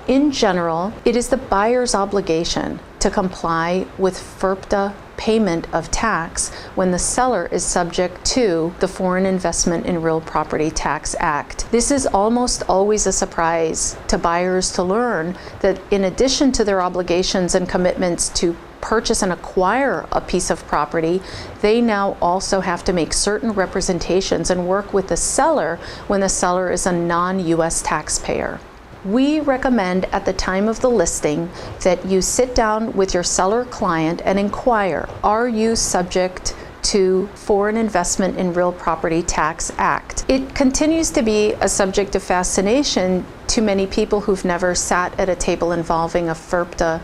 In general, it is the buyer's obligation to comply with FIRPTA payment of tax when the seller is subject to the Foreign Investment in Real Property Tax Act. This is almost always a surprise to buyers to learn that in addition to their obligations and commitments to purchase and acquire a piece of property, they now also have to make certain representations and work with the seller when the seller is a non-US taxpayer. We recommend at the time of the listing that you sit down with your seller client and inquire, are you subject to Foreign Investment in Real Property Tax Act? It continues to be a subject of fascination to many people who've never sat at a table involving a FIRPTA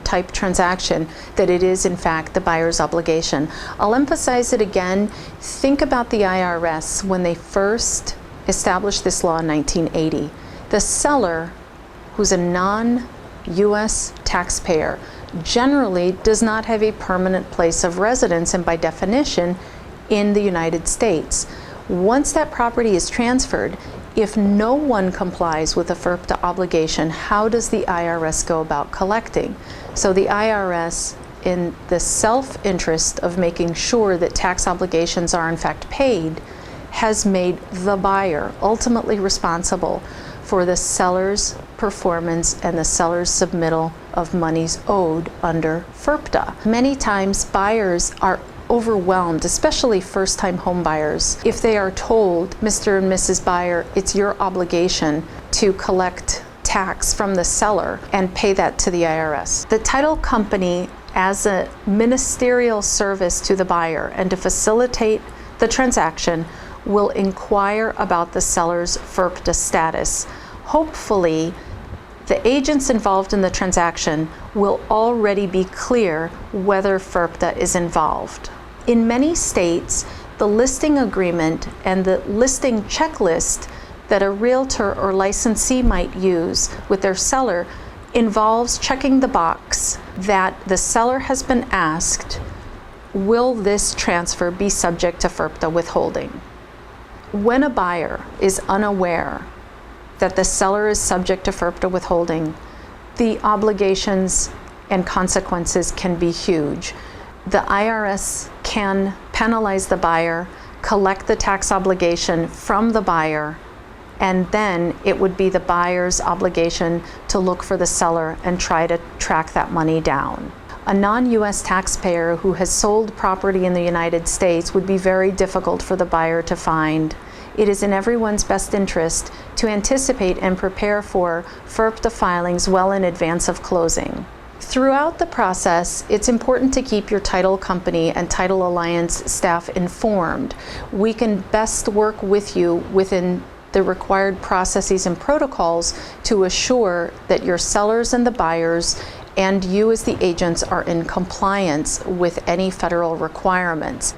type transaction, that it is in fact the buyer's obligation. I'll emphasize it again. Think about the IRS when they first established this law in 1980. The seller, who's a non-US taxpayer, generally does not have a permanent place of residence and by definition in the United States. Once that property is transferred, if no one complies with the FIRPTA obligation, how does the IRS go about collecting? So the IRS, in the self-interest of making sure that tax obligations are in fact paid, has made the buyer ultimately responsible for the seller's performance and the seller's submittal of monies owed under FIRPTA. Many times buyers are overwhelmed, especially first-time home buyers, if they are told, Mr. and Mrs. Buyer, it's your obligation to collect tax from the seller and pay that to the IRS. The title company, as a ministerial service to the buyer and to facilitate the transaction, will inquire about the seller's FIRPTA status. Hopefully, the agents involved in the transaction will already be clear whether FIRPTA is involved. In many states, the listing agreement and the listing checklist that a realtor or licensee might use with their seller involves checking the box that the seller has been asked, will this transfer be subject to FIRPTA withholding? When a buyer is unaware that the seller is subject to FIRPTA withholding, the obligations and consequences can be huge. The IRS can penalize the buyer, collect the tax obligation from the buyer, and then it would be the buyer's obligation to look for the seller and try to track that money down. A non-US taxpayer who has sold property in the United States would be very difficult for the buyer to find. It is in everyone's best interest to anticipate and prepare for FIRPTA filings well in advance of closing. Throughout the process, it's important to keep your title company and Title Alliance staff informed. We can best work with you within the required processes and protocols to assure that your sellers and the buyers and you as the agents are in compliance with any federal requirements.